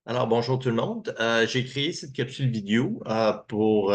Alors, bonjour tout le monde. J'ai créé cette capsule vidéo pour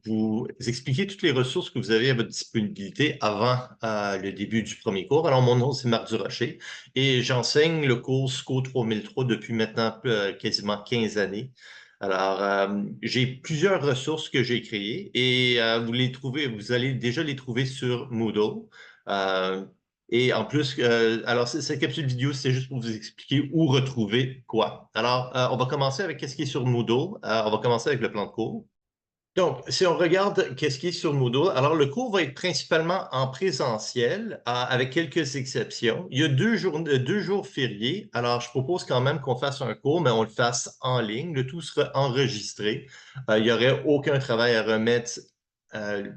vous expliquer toutes les ressources que vous avez à votre disponibilité avant le début du premier cours. Alors, mon nom, c'est Marc Durocher et j'enseigne le cours SCO 3003 depuis maintenant quasiment 15 années. Alors, j'ai plusieurs ressources que j'ai créées et vous allez déjà les trouver sur Moodle. Euh, et en plus, alors cette capsule vidéo, c'est juste pour vous expliquer où retrouver quoi. Alors, on va commencer avec qu'est-ce qui est sur Moodle. On va commencer avec le plan de cours. Donc, si on regarde qu'est-ce qui est sur Moodle, alors le cours va être principalement en présentiel, avec quelques exceptions. Il y a 2 jours fériés, alors je propose quand même qu'on fasse un cours, mais on le fasse en ligne. Le tout sera enregistré. Il n'y aurait aucun travail à remettre euh,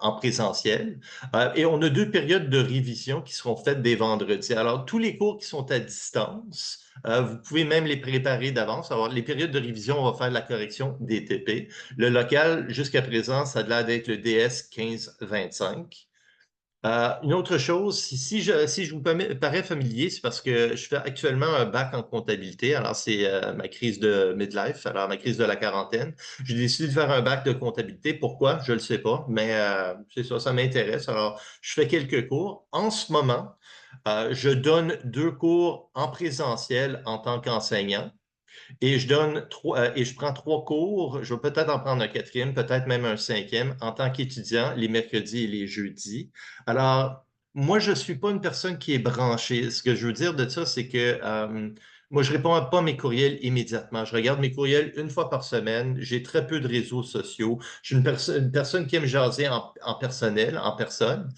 en présentiel. Et on a 2 périodes de révision qui seront faites des vendredis. Alors, tous les cours qui sont à distance, vous pouvez même les préparer d'avance. Alors, les périodes de révision, on va faire la correction des TP. Le local, jusqu'à présent, ça a l'air d'être le DS 1525. Une autre chose, si je vous parais familier, c'est parce que je fais actuellement un bac en comptabilité. Alors, c'est ma crise de midlife, alors ma crise de la quarantaine. J'ai décidé de faire un bac de comptabilité. Pourquoi? Je ne le sais pas, mais c'est ça, ça m'intéresse. Alors, je fais quelques cours. En ce moment, je donne 2 cours en présentiel en tant qu'enseignant. Et je prends 3 cours. Je vais peut-être en prendre un quatrième, peut-être même un cinquième en tant qu'étudiant les mercredis et les jeudis. Alors, moi, je ne suis pas une personne qui est branchée. Ce que je veux dire de ça, c'est que moi, je ne réponds pas à mes courriels immédiatement. Je regarde mes courriels une fois par semaine. J'ai très peu de réseaux sociaux. Je suis une personne qui aime jaser en personnel, en personne.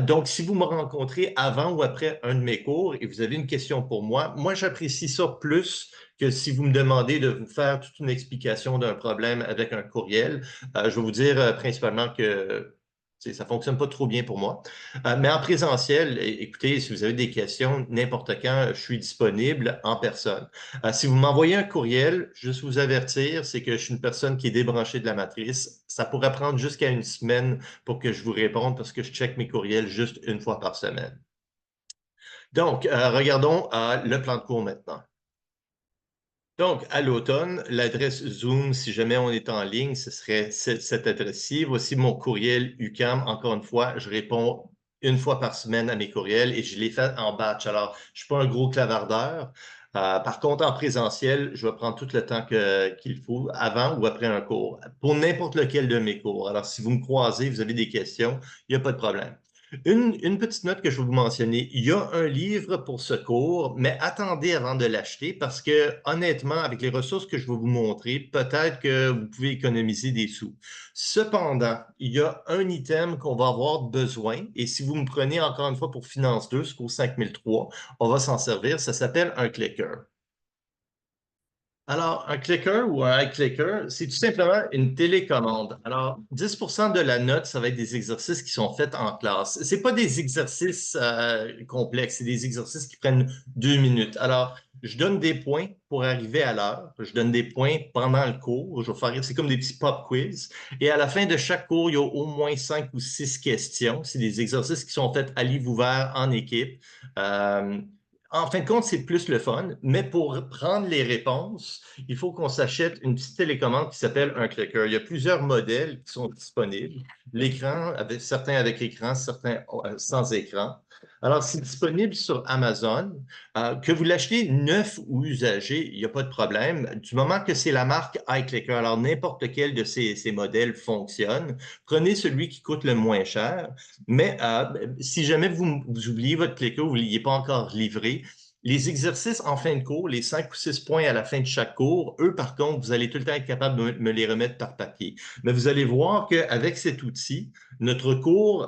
Donc, si vous me rencontrez avant ou après un de mes cours et vous avez une question pour moi, j'apprécie ça plus que si vous me demandez de vous faire toute une explication d'un problème avec un courriel. Je vais vous dire principalement que ça ne fonctionne pas trop bien pour moi. Mais en présentiel, écoutez, si vous avez des questions, n'importe quand, je suis disponible en personne. Si vous m'envoyez un courriel, juste vous avertir, c'est que je suis une personne qui est débranchée de la matrice. Ça pourrait prendre jusqu'à une semaine pour que je vous réponde parce que je check mes courriels juste une fois par semaine. Donc, regardons le plan de cours maintenant. Donc, à l'automne, l'adresse Zoom, si jamais on est en ligne, ce serait cette adresse-ci. Voici mon courriel UQAM. Encore une fois, je réponds une fois par semaine à mes courriels et je les fais en batch. Alors, je ne suis pas un gros clavardeur. Par contre, en présentiel, je vais prendre tout le temps qu'il faut avant ou après un cours, pour n'importe lequel de mes cours. Alors, si vous me croisez, vous avez des questions, il n'y a pas de problème. Une petite note que je vais vous mentionner. Il y a un livre pour ce cours, mais attendez avant de l'acheter parce que honnêtement, avec les ressources que je vais vous montrer, peut-être que vous pouvez économiser des sous. Cependant, il y a un item qu'on va avoir besoin et si vous me prenez encore une fois pour Finance 2, ce cours 5003, on va s'en servir. Ça s'appelle un clicker. Alors, un clicker ou un iClicker, c'est tout simplement une télécommande. Alors, 10% de la note, ça va être des exercices qui sont faits en classe. C'est pas des exercices complexes, c'est des exercices qui prennent 2 minutes. Alors, je donne des points pour arriver à l'heure. Je donne des points pendant le cours. C'est comme des petits pop quiz. Et à la fin de chaque cours, il y a au moins 5 ou 6 questions. C'est des exercices qui sont faits à livre ouvert en équipe. Euh, En fin de compte, c'est plus le fun, mais pour prendre les réponses, il faut qu'on s'achète une petite télécommande qui s'appelle un clicker. Il y a plusieurs modèles qui sont disponibles. Certains avec écran, certains sans écran. Alors, c'est disponible sur Amazon. Que vous l'achetiez neuf ou usagé, il n'y a pas de problème. Du moment que c'est la marque iClicker, alors n'importe lequel de ces modèles fonctionne. Prenez celui qui coûte le moins cher. Mais si jamais vous oubliez votre clicker ou vous ne l'ayez pas encore livré, les exercices en fin de cours, les 5 ou 6 points à la fin de chaque cours, eux, par contre, vous allez tout le temps être capable de me les remettre par papier. Mais vous allez voir qu'avec cet outil, notre cours,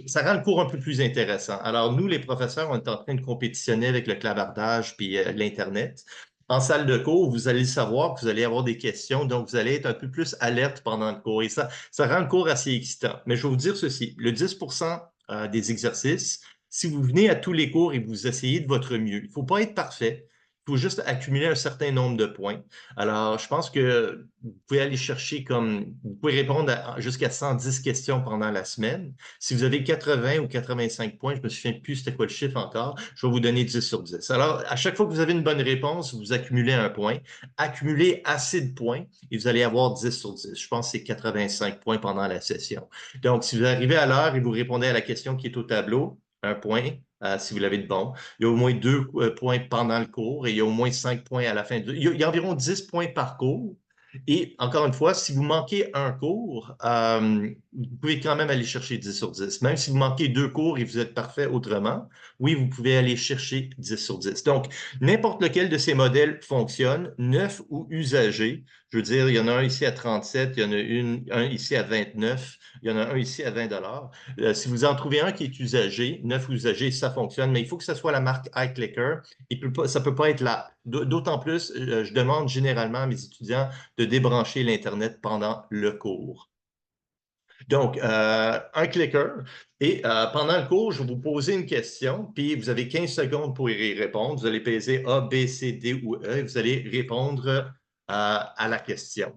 ça rend le cours un peu plus intéressant. Alors, nous, les professeurs, on est en train de compétitionner avec le clavardage puis l'Internet. En salle de cours, vous allez savoir que vous allez avoir des questions, donc vous allez être un peu plus alerte pendant le cours. Et ça rend le cours assez excitant. Mais je vais vous dire ceci, le 10% des exercices, si vous venez à tous les cours et vous essayez de votre mieux, il ne faut pas être parfait, faut juste accumuler un certain nombre de points. Alors, je pense que vous pouvez aller chercher vous pouvez répondre jusqu'à 110 questions pendant la semaine. Si vous avez 80 ou 85 points, je me souviens plus c'était quoi le chiffre encore, je vais vous donner 10 sur 10. Alors, à chaque fois que vous avez une bonne réponse, vous accumulez un point. Accumulez assez de points et vous allez avoir 10 sur 10. Je pense que c'est 85 points pendant la session. Donc, si vous arrivez à l'heure et vous répondez à la question qui est au tableau, un point, si vous l'avez de bon. Il y a au moins 2 points pendant le cours et il y a au moins 5 points à la fin. Il y a environ 10 points par cours. Et encore une fois, si vous manquez un cours, vous pouvez quand même aller chercher 10 sur 10. Même si vous manquez 2 cours et vous êtes parfait autrement, oui, vous pouvez aller chercher 10 sur 10. Donc, n'importe lequel de ces modèles fonctionne, neuf ou usagé. Je veux dire, il y en a un ici à 37, il y en a un ici à 29, il y en a un ici à 20 $. Si vous en trouvez un qui est usagé, neuf ou usagé, ça fonctionne, mais il faut que ce soit la marque iClicker. Ça ne peut pas être là. D'autant plus, je demande généralement à mes étudiants de débrancher l'Internet pendant le cours. Donc, un clicker. Et pendant le cours, je vais vous poser une question, puis vous avez 15 secondes pour y répondre. Vous allez peser A, B, C, D ou E et vous allez répondre à la question.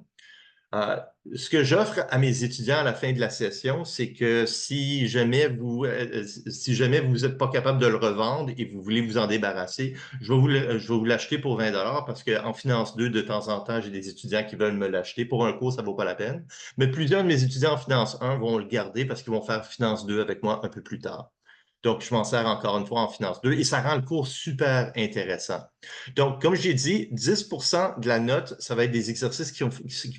Euh, Ce que j'offre à mes étudiants à la fin de la session, c'est que si jamais vous n'êtes pas capable de le revendre et vous voulez vous en débarrasser, je vais vous l'acheter pour 20 parce qu'en finance 2, de temps en temps, j'ai des étudiants qui veulent me l'acheter. Pour un cours, ça ne vaut pas la peine. Mais plusieurs de mes étudiants en finance 1 vont le garder parce qu'ils vont faire finance 2 avec moi un peu plus tard. Donc, je m'en sers encore une fois en finance 2 et ça rend le cours super intéressant. Donc, comme j'ai dit, 10 de la note, ça va être des exercices qui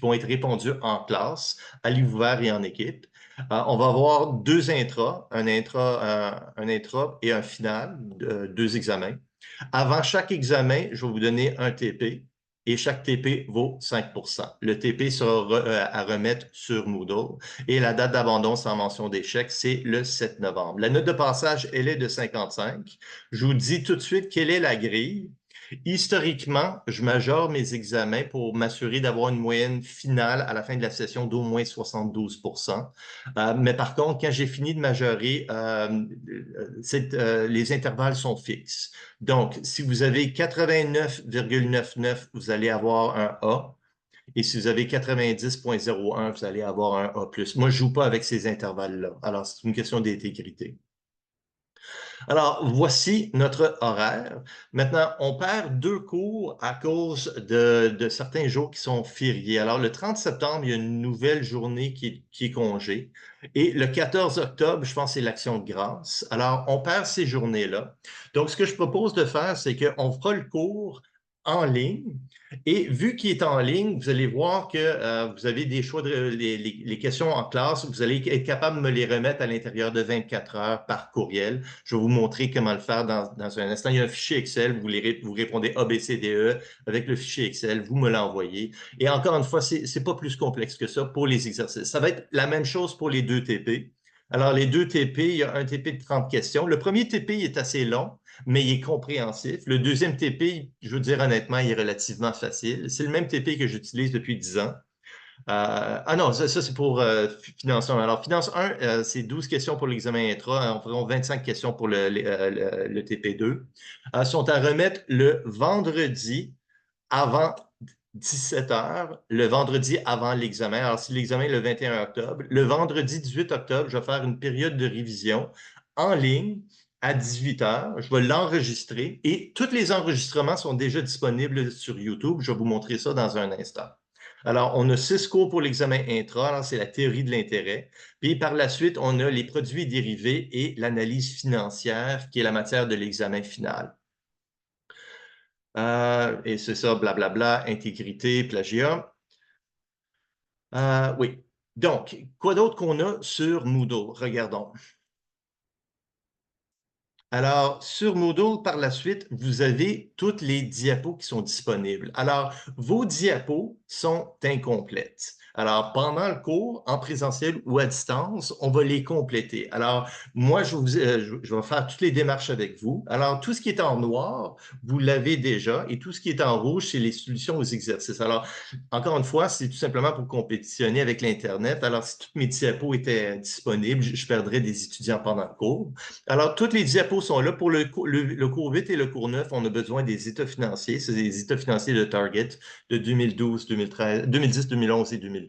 vont être répondus en classe, à livre ouvert et en équipe. On va avoir 2 intras, un intra et un final, 2 examens. Avant chaque examen, je vais vous donner un TP et chaque TP vaut 5 Le TP sera à remettre sur Moodle et la date d'abandon sans mention d'échec, c'est le 7 novembre. La note de passage, elle est de 55. Je vous dis tout de suite quelle est la grille. Historiquement, je majore mes examens pour m'assurer d'avoir une moyenne finale à la fin de la session d'au moins 72 mais par contre, quand j'ai fini de majorer, les intervalles sont fixes. Donc, si vous avez 89,99, vous allez avoir un A. Et si vous avez 90,01, vous allez avoir un A+. Moi, je ne joue pas avec ces intervalles-là. Alors, c'est une question d'intégrité. Alors, voici notre horaire. Maintenant, on perd 2 cours à cause de certains jours qui sont fériés. Alors, le 30 septembre, il y a une nouvelle journée qui est congé. Et le 14 octobre, je pense que c'est l'Action de grâce. Alors, on perd ces journées-là. Donc, ce que je propose de faire, c'est qu'on fera le cours en ligne. Et vu qu'il est en ligne, vous allez voir que vous avez des choix les questions en classe. Vous allez être capable de me les remettre à l'intérieur de 24 heures par courriel. Je vais vous montrer comment le faire dans un instant. Il y a un fichier Excel, vous répondez A, B, C, D, E avec le fichier Excel, vous me l'envoyez. Et encore une fois, c'est pas plus complexe que ça pour les exercices. Ça va être la même chose pour les 2 TP. Alors, les 2 TP, il y a un TP de 30 questions. Le premier TP il est assez long, mais il est compréhensif. Le deuxième TP, je veux dire honnêtement, il est relativement facile. C'est le même TP que j'utilise depuis 10 ans. Ah non, ça c'est pour Finance 1. Alors, Finance 1, c'est 12 questions pour l'examen intra, environ 25 questions pour le TP2. Sont à remettre le vendredi avant 17 heures, le vendredi avant l'examen. Alors, si l'examen est le 21 octobre, le vendredi 18 octobre, je vais faire une période de révision en ligne à 18 heures. Je vais l'enregistrer et tous les enregistrements sont déjà disponibles sur YouTube. Je vais vous montrer ça dans un instant. Alors, on a 6 cours pour l'examen intra. Alors, c'est la théorie de l'intérêt. Puis, par la suite, on a les produits dérivés et l'analyse financière, qui est la matière de l'examen final. Et c'est ça, blablabla, intégrité, plagiat. Oui. Donc, quoi d'autre qu'on a sur Moodle? Regardons. Alors, sur Moodle, par la suite, vous avez toutes les diapos qui sont disponibles. Alors, vos diapos, sont incomplètes. Alors, pendant le cours, en présentiel ou à distance, on va les compléter. Alors, moi, je vais faire toutes les démarches avec vous. Alors, tout ce qui est en noir, vous l'avez déjà, et tout ce qui est en rouge, c'est les solutions aux exercices. Alors, encore une fois, c'est tout simplement pour compétitionner avec l'Internet. Alors, si toutes mes diapos étaient disponibles, je perdrais des étudiants pendant le cours. Alors, toutes les diapos sont là. Pour le cours 8 et le cours 9, on a besoin des états financiers. C'est des états financiers de Target de 2012, 2013, 2010, 2011 et 2012.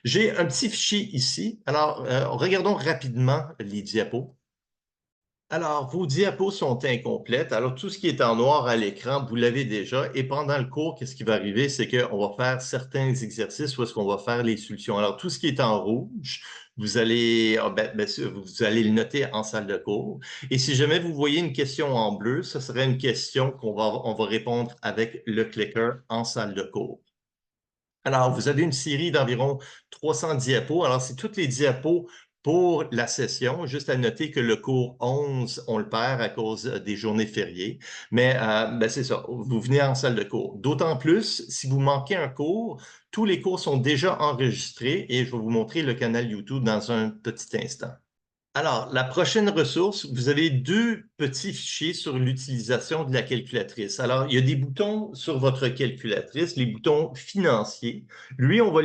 J'ai un petit fichier ici. Alors, regardons rapidement les diapos. Alors, vos diapos sont incomplètes. Alors, tout ce qui est en noir à l'écran, vous l'avez déjà. Et pendant le cours, qu'est-ce qui va arriver? C'est qu'on va faire certains exercices où est-ce qu'on va faire les solutions. Alors, tout ce qui est en rouge, vous allez, vous allez le noter en salle de cours. Et si jamais vous voyez une question en bleu, ce serait une question on va répondre avec le clicker en salle de cours. Alors, vous avez une série d'environ 300 diapos. Alors, c'est toutes les diapos pour la session. Juste à noter que le cours 11, on le perd à cause des journées fériées. Mais c'est ça, vous venez en salle de cours. D'autant plus, si vous manquez un cours, tous les cours sont déjà enregistrés et je vais vous montrer le canal YouTube dans un petit instant. Alors, la prochaine ressource, vous avez deux petits fichiers sur l'utilisation de la calculatrice. Alors, il y a des boutons sur votre calculatrice, les boutons financiers. Lui, on va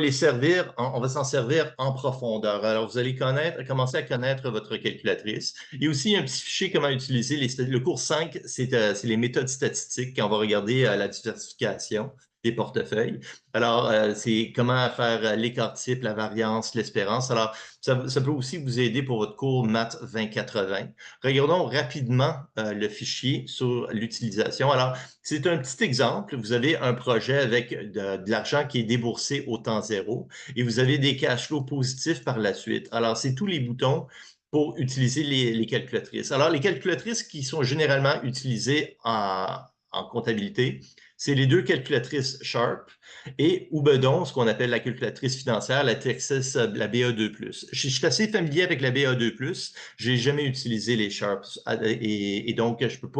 on va s'en servir en profondeur. Alors, vous allez commencer à connaître votre calculatrice. Il y a aussi un petit fichier comment utiliser le cours 5, c'est les méthodes statistiques quand on va regarder la diversification des portefeuilles. Alors, c'est comment faire l'écart type, la variance, l'espérance. Alors, ça peut aussi vous aider pour votre cours Maths 2080. Regardons rapidement le fichier sur l'utilisation. Alors, c'est un petit exemple. Vous avez un projet avec de l'argent qui est déboursé au temps zéro et vous avez des cash flows positifs par la suite. Alors, c'est tous les boutons pour utiliser les calculatrices. Alors, les calculatrices qui sont généralement utilisées en comptabilité, c'est les deux calculatrices Sharp et Oubedon, ce qu'on appelle la calculatrice financière, la Texas, la BA2+. Je suis assez familier avec la BA2+. Je n'ai jamais utilisé les Sharps et donc je ne peux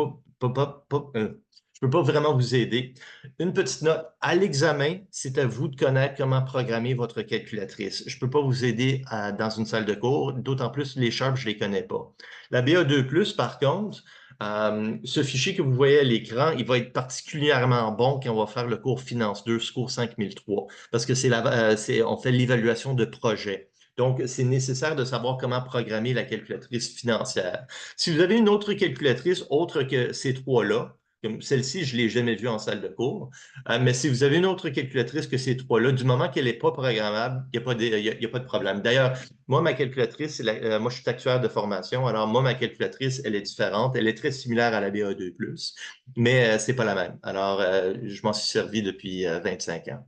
pas vraiment vous aider. Une petite note, à l'examen, c'est à vous de connaître comment programmer votre calculatrice. Je ne peux pas vous aider dans une salle de cours, d'autant plus les Sharps, je ne les connais pas. La BA2+, par contre, ce fichier que vous voyez à l'écran, il va être particulièrement bon quand on va faire le cours Finance 2, ce cours 5003, parce que on fait l'évaluation de projet. Donc, c'est nécessaire de savoir comment programmer la calculatrice financière. Si vous avez une autre calculatrice autre que ces trois-là, comme celle-ci, je ne l'ai jamais vue en salle de cours, mais si vous avez une autre calculatrice que ces trois-là, du moment qu'elle n'est pas programmable, il n'y a pas de problème. D'ailleurs, moi, ma calculatrice, moi, je suis actuaire de formation. Alors, moi, ma calculatrice, elle est différente. Elle est très similaire à la BA2+, mais ce n'est pas la même. Alors, je m'en suis servi depuis 25 ans.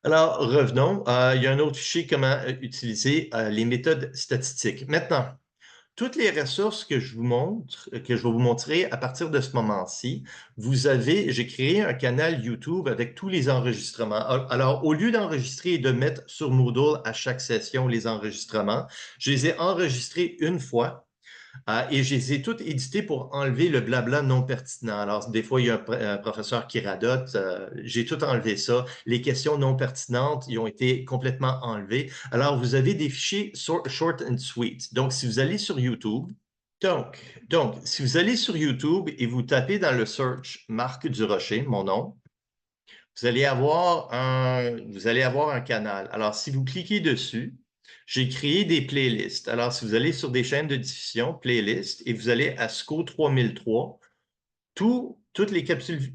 Alors, revenons. Il y a un autre fichier, comment utiliser les méthodes statistiques. Maintenant, toutes les ressources que je vous montre, que je vais vous montrer à partir de ce moment-ci, j'ai créé un canal YouTube avec tous les enregistrements. Alors, au lieu d'enregistrer et de mettre sur Moodle à chaque session les enregistrements, je les ai enregistrés une fois. Et je les ai toutes éditées pour enlever le blabla non pertinent. Alors, des fois, il y a un professeur qui radote. J'ai tout enlevé ça. Les questions non pertinentes, ils ont été complètement enlevées. Alors, vous avez des fichiers short and sweet. Donc, si vous allez sur YouTube, si vous allez sur YouTube et vous tapez dans le search Marc Durocher, mon nom, vous allez avoir un canal. Alors, si vous cliquez dessus, j'ai créé des playlists. Alors, si vous allez sur des chaînes de diffusion, playlists, et vous allez à SCO 3003, toutes les capsules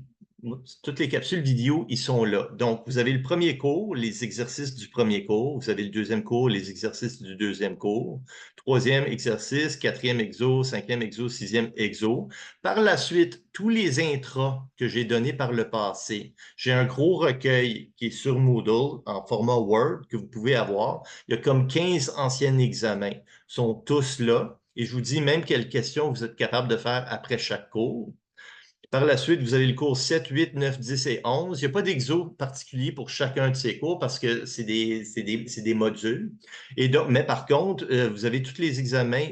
vidéo, ils sont là. Donc, vous avez le premier cours, les exercices du premier cours. Vous avez le deuxième cours, les exercices du deuxième cours. Troisième exercice, quatrième exo, cinquième exo, sixième exo. Par la suite, tous les intras que j'ai donnés par le passé. J'ai un gros recueil qui est sur Moodle en format Word que vous pouvez avoir. Il y a comme 15 anciens examens. Ils sont tous là. Et je vous dis même quelles questions vous êtes capable de faire après chaque cours. Par la suite, vous avez le cours 7, 8, 9, 10 et 11. Il n'y a pas d'exo particulier pour chacun de ces cours parce que c'est des modules. Et donc, mais par contre, vous avez tous les examens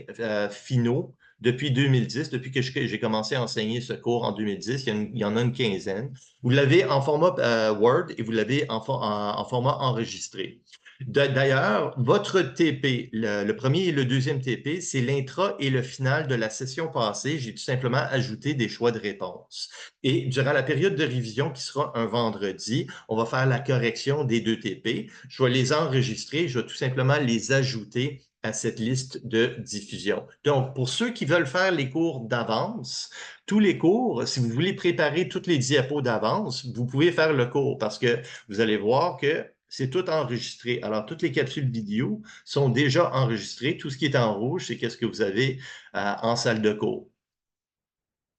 finaux depuis 2010, depuis que j'ai commencé à enseigner ce cours en 2010, il y en a une quinzaine. Vous l'avez en format Word et vous l'avez en format enregistré. D'ailleurs, votre TP, le premier et le deuxième TP, c'est l'intra et le final de la session passée. J'ai tout simplement ajouté des choix de réponse. Et durant la période de révision, qui sera un vendredi, on va faire la correction des deux TP. Je vais les enregistrer, je vais tout simplement les ajouter à cette liste de diffusion. Donc, pour ceux qui veulent faire les cours d'avance, tous les cours, si vous voulez préparer toutes les diapos d'avance, vous pouvez faire le cours parce que vous allez voir que c'est tout enregistré. Alors, toutes les capsules vidéo sont déjà enregistrées. Tout ce qui est en rouge, c'est qu'est-ce que vous avez en salle de cours.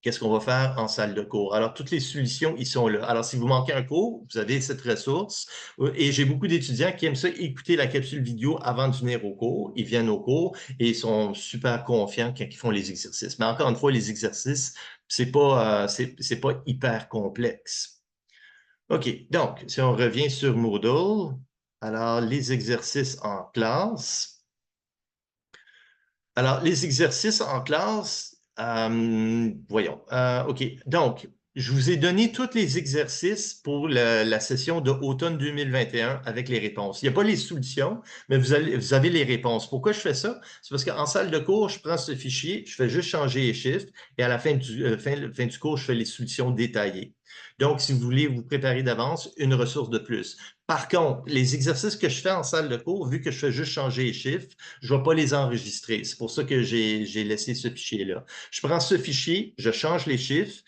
Qu'est-ce qu'on va faire en salle de cours? Alors, toutes les solutions, ils sont là. Alors, si vous manquez un cours, vous avez cette ressource. Et j'ai beaucoup d'étudiants qui aiment ça, écouter la capsule vidéo avant de venir au cours. Ils viennent au cours et ils sont super confiants quand ils font les exercices. Mais encore une fois, les exercices, c'est pas hyper complexe. OK, donc, si on revient sur Moodle, alors les exercices en classe. Alors, les exercices en classe, voyons. OK, donc, je vous ai donné tous les exercices pour la session de automne 2021 avec les réponses. Il n'y a pas les solutions, mais vous avez les réponses. Pourquoi je fais ça? C'est parce qu'en salle de cours, je prends ce fichier, je fais juste changer les chiffres et à la fin du cours, je fais les solutions détaillées. Donc, si vous voulez vous préparer d'avance, une ressource de plus. Par contre, les exercices que je fais en salle de cours, vu que je fais juste changer les chiffres, je ne vais pas les enregistrer. C'est pour ça que j'ai laissé ce fichier-là. Je prends ce fichier, je change les chiffres,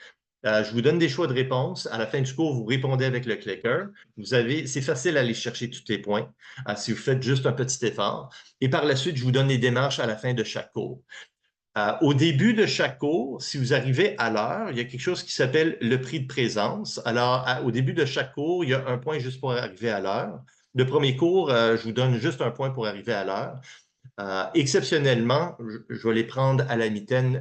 je vous donne des choix de réponse. À la fin du cours, vous répondez avec le clicker. C'est facile à aller chercher tous les points si vous faites juste un petit effort. Et par la suite, je vous donne les démarches à la fin de chaque cours. Au début de chaque cours, si vous arrivez à l'heure, il y a quelque chose qui s'appelle le prix de présence. Alors, au début de chaque cours, il y a un point juste pour arriver à l'heure. Le premier cours, je vous donne juste un point pour arriver à l'heure. Exceptionnellement, je vais les prendre à la mitaine,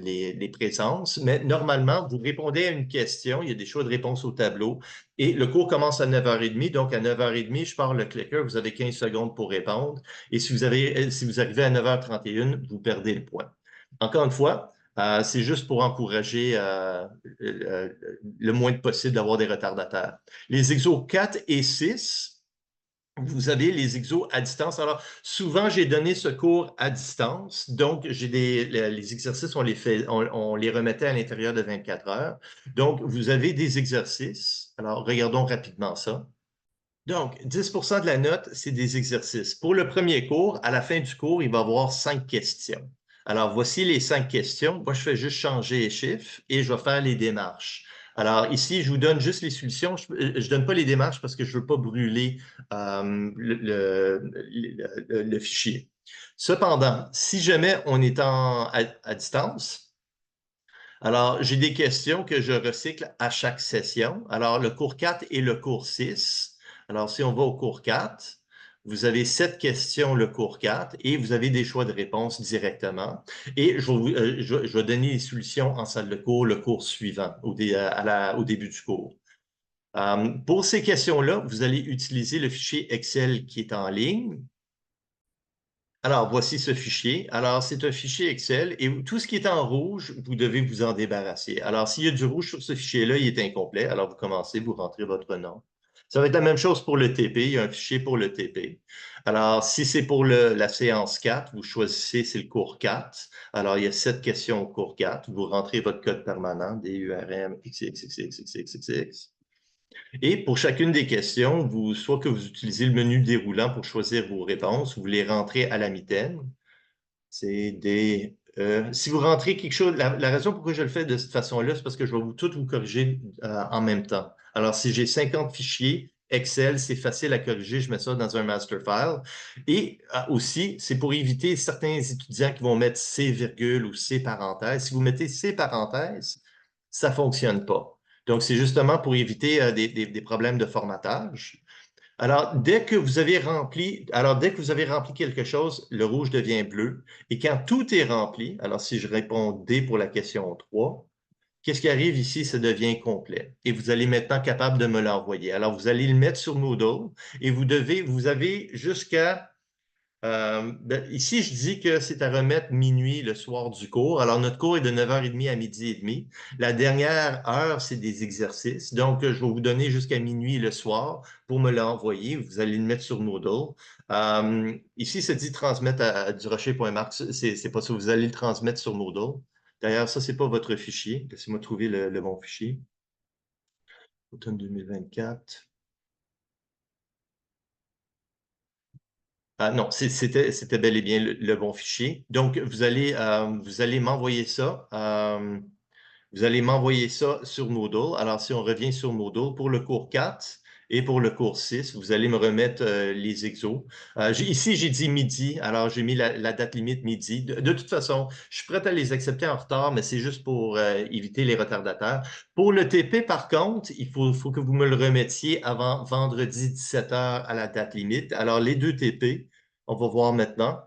les présences, mais normalement, vous répondez à une question, il y a des choix de réponse au tableau, et le cours commence à 9h30, donc à 9h30, je pars le clicker, vous avez 15 secondes pour répondre, et si vous arrivez à 9h31, vous perdez le point. Encore une fois, c'est juste pour encourager le moins possible d'avoir des retardataires. Les exos 4 et 6, vous avez les exos à distance. Alors, souvent, j'ai donné ce cours à distance. Donc, les exercices, on les remettait à l'intérieur de 24 heures. Donc, vous avez des exercices. Alors, regardons rapidement ça. Donc, 10% de la note, c'est des exercices. Pour le premier cours, à la fin du cours, il va y avoir 5 questions. Alors, voici les 5 questions. Moi, je fais juste changer les chiffres et je vais faire les démarches. Alors, ici, je vous donne juste les solutions. Je ne donne pas les démarches parce que je ne veux pas brûler le fichier. Cependant, si jamais on est à distance, alors, j'ai des questions que je recycle à chaque session. Alors, le cours 4 et le cours 6. Alors, si on va au cours 4, vous avez 7 questions le cours 4 et vous avez des choix de réponse directement. Et je vais donner les solutions en salle de cours le cours suivant, au début du cours. Pour ces questions-là, vous allez utiliser le fichier Excel qui est en ligne. Alors, voici ce fichier. Alors, c'est un fichier Excel et tout ce qui est en rouge, vous devez vous en débarrasser. Alors, s'il y a du rouge sur ce fichier-là, il est incomplet. Alors, vous commencez, vous rentrez votre nom. Ça va être la même chose pour le TP. Il y a un fichier pour le TP. Alors, si c'est pour la séance 4, vous choisissez, c'est le cours 4. Alors, il y a 7 questions au cours 4. Vous rentrez votre code permanent, DURM, XXXXXXX. Et pour chacune des questions, soit que vous utilisez le menu déroulant pour choisir vos réponses, vous les rentrez à la mitaine. C'est des... si vous rentrez quelque chose, la raison pourquoi je le fais de cette façon-là, c'est parce que je vais tout vous corriger en même temps. Alors, si j'ai 50 fichiers, Excel, c'est facile à corriger, je mets ça dans un master file. Et aussi, c'est pour éviter certains étudiants qui vont mettre C virgule ou C parenthèse. Si vous mettez C parenthèse, ça ne fonctionne pas. Donc, c'est justement pour éviter des problèmes de formatage. Alors, dès que vous avez rempli quelque chose, le rouge devient bleu. Et quand tout est rempli, alors si je réponds D pour la question 3, qu'est-ce qui arrive ici? Ça devient complet. Et vous allez maintenant capable de me l'envoyer. Alors, vous allez le mettre sur Moodle et vous avez jusqu'à Ici, je dis que c'est à remettre minuit le soir du cours. Alors, notre cours est de 9h30 à midi et demi. La dernière heure, c'est des exercices. Donc, je vais vous donner jusqu'à minuit le soir pour me l'envoyer. Vous allez le mettre sur Moodle. Ici, ça dit transmettre à durocher.marc. C'est pas ça. Vous allez le transmettre sur Moodle. D'ailleurs, ça, c'est pas votre fichier. Laissez-moi trouver le bon fichier. Automne 2024. Ah non, c'était bel et bien le bon fichier. Donc, vous allez m'envoyer ça. Vous allez m'envoyer ça sur Moodle. Alors, si on revient sur Moodle, pour le cours 4 et pour le cours 6, vous allez me remettre les exos. Ici, j'ai dit midi. Alors, j'ai mis la date limite midi. De toute façon, je suis prêt à les accepter en retard, mais c'est juste pour éviter les retardataires. Pour le TP, par contre, faut que vous me le remettiez avant vendredi 17h à la date limite. Alors, les deux TP, on va voir maintenant.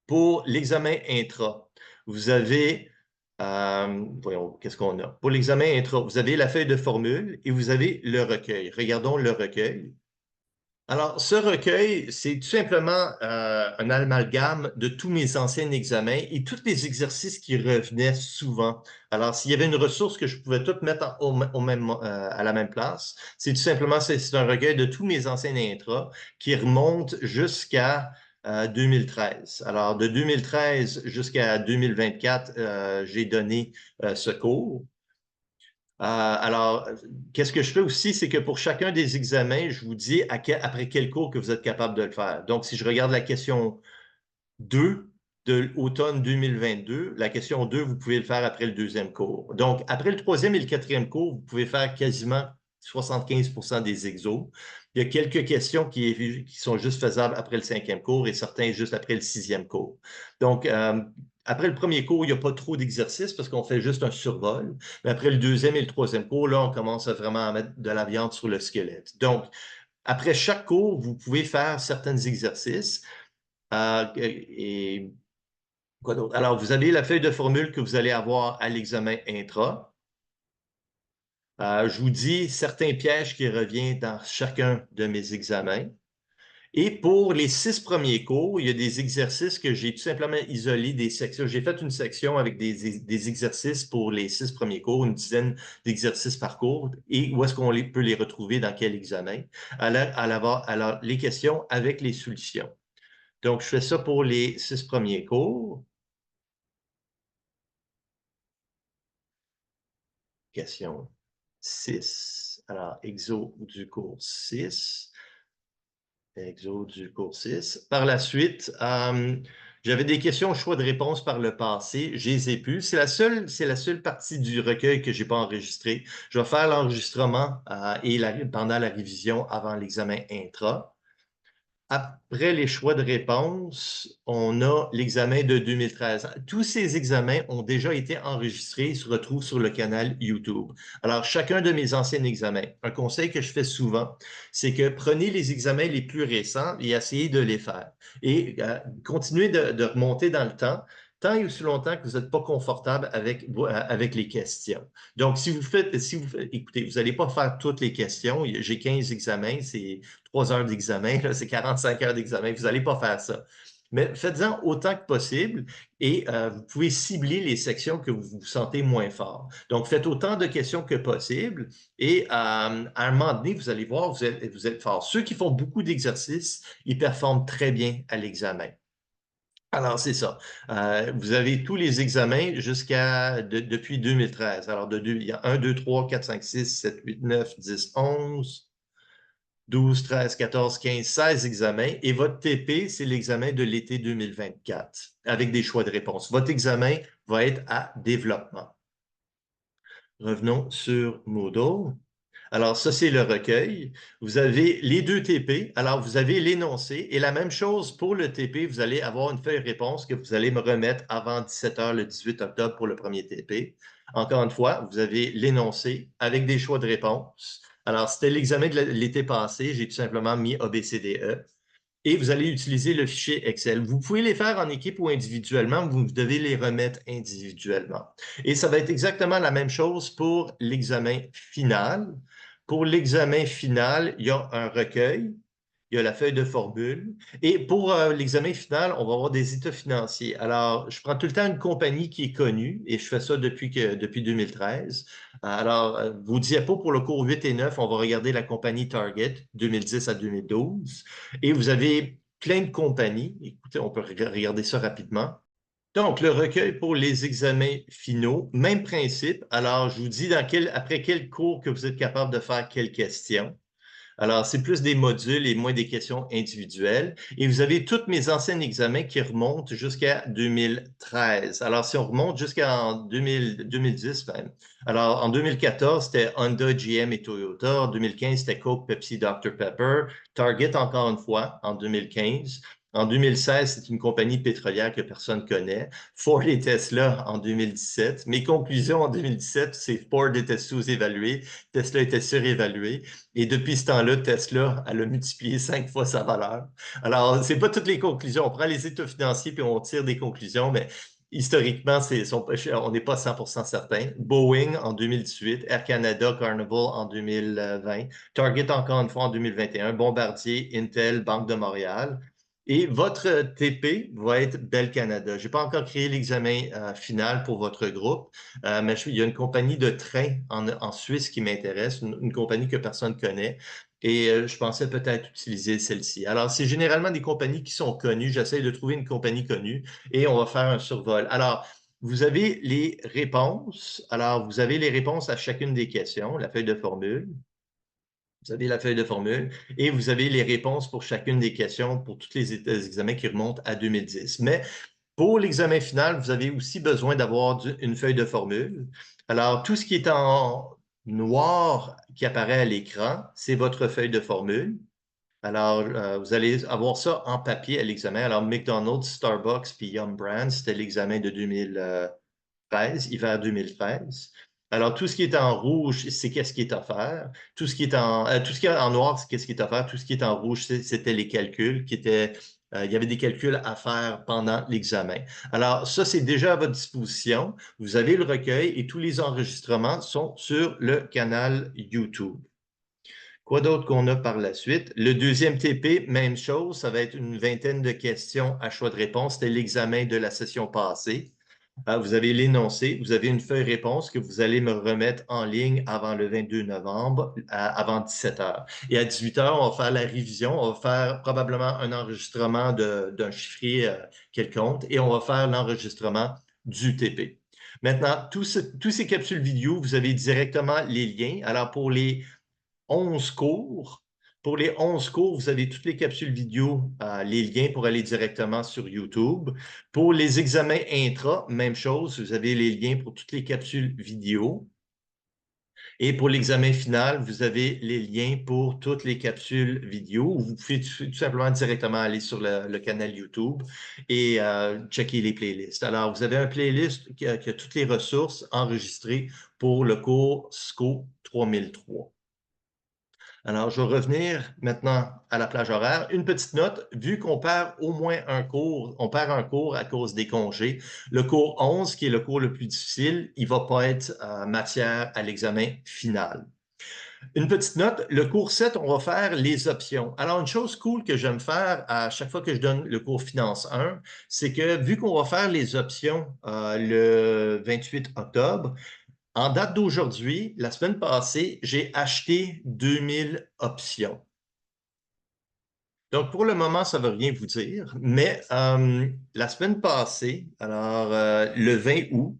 Pour l'examen intra, vous avez, voyons, qu'est-ce qu'on a? Pour l'examen intra, vous avez la feuille de formule et vous avez le recueil. Regardons le recueil. Alors, ce recueil, c'est tout simplement un amalgame de tous mes anciens examens et tous les exercices qui revenaient souvent. Alors, s'il y avait une ressource que je pouvais tout mettre à la même place, c'est tout simplement, c'est un recueil de tous mes anciens intras qui remonte jusqu'à 2013. Alors, de 2013 jusqu'à 2024, j'ai donné ce cours. Alors, qu'est-ce que je fais aussi, c'est que pour chacun des examens, je vous dis après quel cours que vous êtes capable de le faire. Donc, si je regarde la question 2 de l'automne 2022, la question 2, vous pouvez le faire après le deuxième cours. Donc, après le troisième et le quatrième cours, vous pouvez faire quasiment 75% des exos. Il y a quelques questions qui sont juste faisables après le cinquième cours et certains juste après le sixième cours. Donc, après le premier cours, il n'y a pas trop d'exercices parce qu'on fait juste un survol. Mais après le deuxième et le troisième cours, là, on commence vraiment à mettre de la viande sur le squelette. Donc, après chaque cours, vous pouvez faire certains exercices. Et quoi d'autre? Alors, vous avez la feuille de formule que vous allez avoir à l'examen intra. Je vous dis certains pièges qui reviennent dans chacun de mes examens. Et pour les 6 premiers cours, il y a des exercices que j'ai tout simplement isolés des sections. J'ai fait une section avec des exercices pour les 6 premiers cours, une dizaine d'exercices par cours, et où est-ce qu'on peut les retrouver dans quel examen. Alors, les questions avec les solutions. Donc, je fais ça pour les 6 premiers cours. Question 6. Alors, exo du cours 6. Exo du cours 6. Par la suite, j'avais des questions au choix de réponse par le passé. Je les ai plus. C'est la seule partie du recueil que je n'ai pas enregistré. Je vais faire l'enregistrement pendant la révision avant l'examen intra. Après les choix de réponse, on a l'examen de 2013. Tous ces examens ont déjà été enregistrés et se retrouvent sur le canal YouTube. Alors, chacun de mes anciens examens, un conseil que je fais souvent, c'est que prenez les examens les plus récents et essayez de les faire. Et continuez de remonter dans le temps, tant et aussi longtemps que vous n'êtes pas confortable avec les questions. Donc, écoutez, vous n'allez pas faire toutes les questions. J'ai 15 examens, c'est 3 heures d'examen, c'est 45 heures d'examen. Vous n'allez pas faire ça. Mais faites-en autant que possible et vous pouvez cibler les sections que vous vous sentez moins fort. Donc, faites autant de questions que possible et à un moment donné, vous allez voir, vous êtes fort. Ceux qui font beaucoup d'exercices, ils performent très bien à l'examen. Alors, c'est ça. Vous avez tous les examens depuis 2013. Alors, il y a 1, 2, 3, 4, 5, 6, 7, 8, 9, 10, 11, 12, 13, 14, 15, 16 examens. Et votre TP, c'est l'examen de l'été 2024 avec des choix de réponse. Votre examen va être à développement. Revenons sur Moodle. Alors, ça, c'est le recueil. Vous avez les deux TP. Alors, vous avez l'énoncé. Et la même chose pour le TP, vous allez avoir une feuille réponse que vous allez me remettre avant 17 h le 18 octobre pour le premier TP. Encore une fois, vous avez l'énoncé avec des choix de réponse. Alors, c'était l'examen de l'été passé. J'ai tout simplement mis ABCDE. Et vous allez utiliser le fichier Excel. Vous pouvez les faire en équipe ou individuellement, vous devez les remettre individuellement. Et ça va être exactement la même chose pour l'examen final. Pour l'examen final, il y a un recueil, il y a la feuille de formule. Et pour l'examen final, on va avoir des états financiers. Alors, je prends tout le temps une compagnie qui est connue et je fais ça depuis 2013. Alors, vos diapos pour le cours 8 et 9, on va regarder la compagnie Target 2010 à 2012. Et vous avez plein de compagnies. Écoutez, on peut regarder ça rapidement. Donc, le recueil pour les examens finaux, même principe. Alors, je vous dis après quel cours que vous êtes capable de faire quelles questions. Alors, c'est plus des modules et moins des questions individuelles. Et vous avez tous mes anciens examens qui remontent jusqu'à 2013. Alors, si on remonte jusqu'en 2010 même. Alors, en 2014, c'était Honda, GM et Toyota. En 2015, c'était Coke, Pepsi, Dr Pepper. Target, encore une fois, en 2015. En 2016, c'est une compagnie pétrolière que personne ne connaît. Ford et Tesla en 2017. Mes conclusions en 2017, c'est Ford était sous-évalué, Tesla était surévalué. Et depuis ce temps-là, Tesla, elle a multiplié 5 fois sa valeur. Alors, c'est pas toutes les conclusions. On prend les états financiers puis on tire des conclusions, mais historiquement, on n'est pas 100% certain. Boeing en 2018, Air Canada, Carnival en 2020, Target encore une fois en 2021, Bombardier, Intel, Banque de Montréal. Et votre TP va être Bell Canada. Je n'ai pas encore créé l'examen final pour votre groupe, mais il y a une compagnie de train en Suisse qui m'intéresse, une compagnie que personne ne connaît. Et je pensais peut-être utiliser celle-ci. Alors, c'est généralement des compagnies qui sont connues. J'essaie de trouver une compagnie connue et on va faire un survol. Alors, vous avez les réponses. Alors, vous avez les réponses à chacune des questions, la feuille de formule. Vous avez la feuille de formule et vous avez les réponses pour chacune des questions pour tous les examens qui remontent à 2010. Mais pour l'examen final, vous avez aussi besoin d'avoir une feuille de formule. Alors, tout ce qui est en noir qui apparaît à l'écran, c'est votre feuille de formule. Alors, vous allez avoir ça en papier à l'examen. Alors, McDonald's, Starbucks puis Yum Brands, c'était l'examen de 2013, hiver 2013. Alors, tout ce qui est en rouge, c'est qu'est-ce qui est offert. Tout ce qui est en noir, c'est qu'est-ce qui est offert. Tout ce qui est en rouge, c'était les calculs qui étaient, il y avait des calculs à faire pendant l'examen. Alors, ça, c'est déjà à votre disposition. Vous avez le recueil et tous les enregistrements sont sur le canal YouTube. Quoi d'autre qu'on a par la suite? Le deuxième TP, même chose, ça va être une vingtaine de questions à choix de réponse. C'était l'examen de la session passée. Vous avez l'énoncé, vous avez une feuille réponse que vous allez me remettre en ligne avant le 22 novembre, avant 17 heures. Et à 18 heures, on va faire la révision, on va faire probablement un enregistrement d'un chiffrier quelconque et on va faire l'enregistrement du TP. Maintenant, tous ces capsules vidéo, vous avez directement les liens. Alors, pour les 11 cours. Pour les 11 cours, vous avez toutes les capsules vidéo, les liens pour aller directement sur YouTube. Pour les examens intra, même chose, vous avez les liens pour toutes les capsules vidéo. Et pour l'examen final, vous avez les liens pour toutes les capsules vidéo. Vous pouvez tout simplement directement aller sur le canal YouTube et checker les playlists. Alors, vous avez un playlist qui a toutes les ressources enregistrées pour le cours SCO 3003. Alors, je vais revenir maintenant à la plage horaire. Une petite note, vu qu'on perd au moins un cours, on perd un cours à cause des congés. Le cours 11, qui est le cours le plus difficile, il ne va pas être matière à l'examen final. Une petite note, le cours 7, on va faire les options. Alors, une chose cool que j'aime faire à chaque fois que je donne le cours Finance 1, c'est que vu qu'on va faire les options le 28 octobre, en date d'aujourd'hui, la semaine passée, j'ai acheté 2000 options. Donc, pour le moment, ça ne veut rien vous dire, mais la semaine passée, alors le 20 août,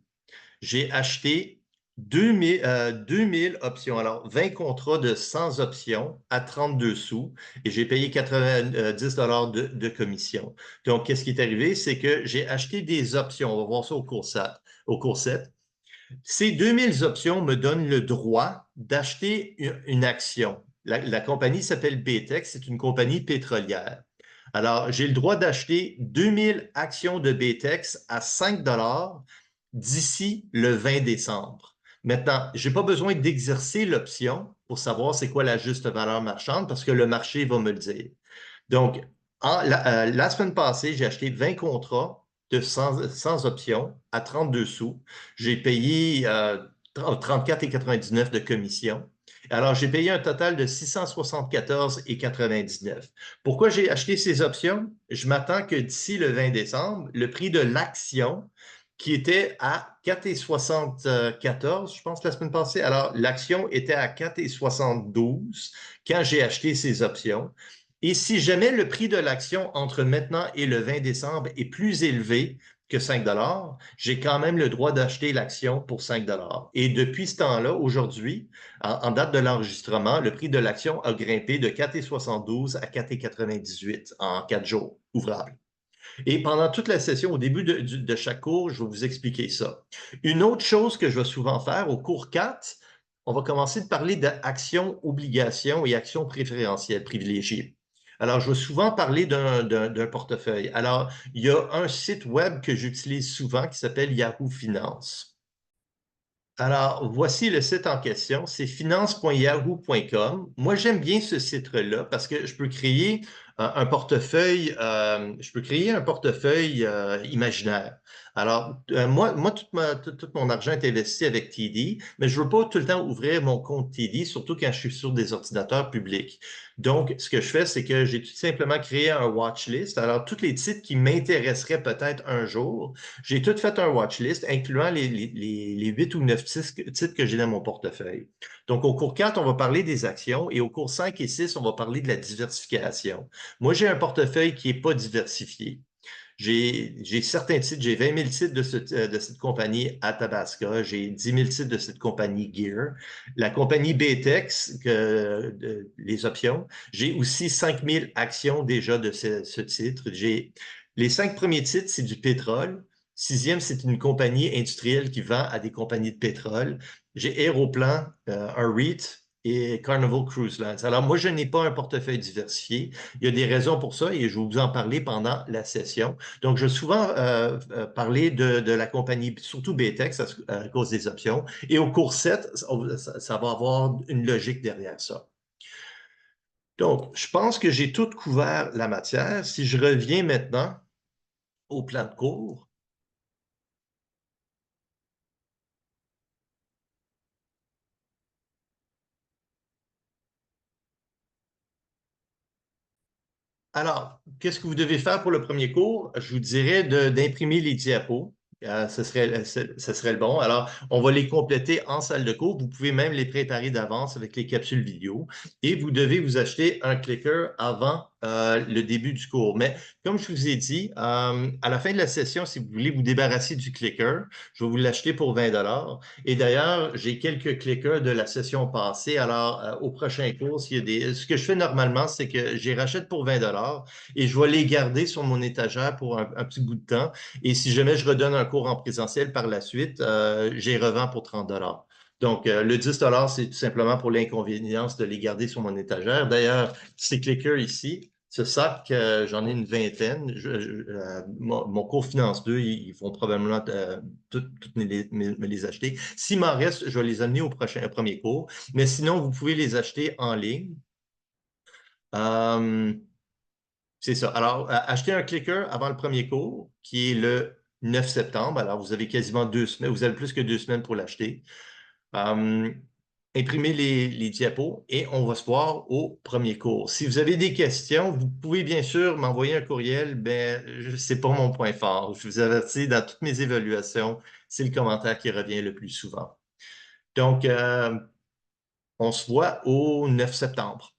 j'ai acheté 2000 options. Alors, 20 contrats de 100 options à 32 sous et j'ai payé 90 de commission. Donc, qu'est-ce qui est arrivé? C'est que j'ai acheté des options. On va voir ça au cours 7. Ces 2000 options me donnent le droit d'acheter une action. La compagnie s'appelle BTEX, c'est une compagnie pétrolière. Alors, j'ai le droit d'acheter 2000 actions de BTEX à 5 d'ici le 20 décembre. Maintenant, je n'ai pas besoin d'exercer l'option pour savoir c'est quoi la juste valeur marchande parce que le marché va me le dire. Donc, la semaine passée, j'ai acheté 20 contrats de 100 options à 32 sous. J'ai payé 34,99 de commission. Alors, j'ai payé un total de 674,99. Pourquoi j'ai acheté ces options? Je m'attends que d'ici le 20 décembre, le prix de l'action, qui était à 4,74, je pense, la semaine passée. Alors, l'action était à 4,72 quand j'ai acheté ces options. Et si jamais le prix de l'action entre maintenant et le 20 décembre est plus élevé que 5 dollars, j'ai quand même le droit d'acheter l'action pour 5 dollars. Et depuis ce temps-là, aujourd'hui, en date de l'enregistrement, le prix de l'action a grimpé de 4,72 à 4,98 en 4 jours ouvrables. Et pendant toute la session, au début de chaque cours, je vais vous expliquer ça. Une autre chose que je vais souvent faire au cours 4, on va commencer de parler d'actions, obligations et actions préférentielles privilégiées. Alors, je vais souvent parler d'un portefeuille. Alors, il y a un site web que j'utilise souvent qui s'appelle Yahoo Finance. Alors, voici le site en question, c'est finance.yahoo.com. Moi, j'aime bien ce site-là parce que je peux créer un portefeuille, imaginaire. Alors, moi tout mon argent est investi avec TD, mais je ne veux pas tout le temps ouvrir mon compte TD, surtout quand je suis sur des ordinateurs publics. Donc, ce que je fais, c'est que j'ai tout simplement créé un watch list. Alors, tous les titres qui m'intéresseraient peut-être un jour, j'ai tout fait un watch list, incluant les 8 ou 9 titres que j'ai dans mon portefeuille. Donc, au cours 4, on va parler des actions et au cours 5 et 6, on va parler de la diversification. Moi, j'ai un portefeuille qui n'est pas diversifié. J'ai certains titres, j'ai 20 000 titres de cette compagnie Athabasca, j'ai 10 000 titres de cette compagnie Gear, la compagnie BTEX, les options, j'ai aussi 5 000 actions déjà de ce titre. Les 5 premiers titres, c'est du pétrole. Sixième, c'est une compagnie industrielle qui vend à des compagnies de pétrole. J'ai Aéroplan, un REIT, et Carnival Cruise Lines. Alors, moi, je n'ai pas un portefeuille diversifié. Il y a des raisons pour ça et je vais vous en parler pendant la session. Donc, je vais souvent parler de la compagnie, surtout BTEX à cause des options. Et au cours 7, ça va avoir une logique derrière ça. Donc, je pense que j'ai tout couvert la matière. Si je reviens maintenant au plan de cours, alors, qu'est-ce que vous devez faire pour le premier cours? Je vous dirais d'imprimer les diapos. Ce serait le bon. Alors, on va les compléter en salle de cours. Vous pouvez même les préparer d'avance avec les capsules vidéo. Et vous devez vous acheter un clicker avant le début du cours. Mais comme je vous ai dit, à la fin de la session, si vous voulez vous débarrasser du clicker, je vais vous l'acheter pour 20 dollars. Et d'ailleurs, j'ai quelques clickers de la session passée. Alors, au prochain cours, ce que je fais normalement, c'est que je les rachète pour 20 dollars et je vais les garder sur mon étagère pour un petit bout de temps. Et si jamais je redonne un cours en présentiel par la suite, je les revends pour 30 dollars. Donc, le 10 dollars, c'est tout simplement pour l'inconvénience de les garder sur mon étagère. D'ailleurs, ces clickers ici, ce sac, j'en ai une vingtaine. Mon cours Finance 2, ils vont probablement toutes me les acheter. S'il m'en reste, je vais les amener au premier cours. Mais sinon, vous pouvez les acheter en ligne. Euh, c'est ça. Alors, achetez un clicker avant le premier cours, qui est le 9 septembre. Alors, vous avez quasiment 2 semaines, vous avez plus que 2 semaines pour l'acheter. Euh, imprimez les diapos et on va se voir au premier cours. Si vous avez des questions, vous pouvez bien sûr m'envoyer un courriel. Ben, c'est pas mon point fort. Je vous avertis, dans toutes mes évaluations, c'est le commentaire qui revient le plus souvent. Donc, on se voit au 9 septembre.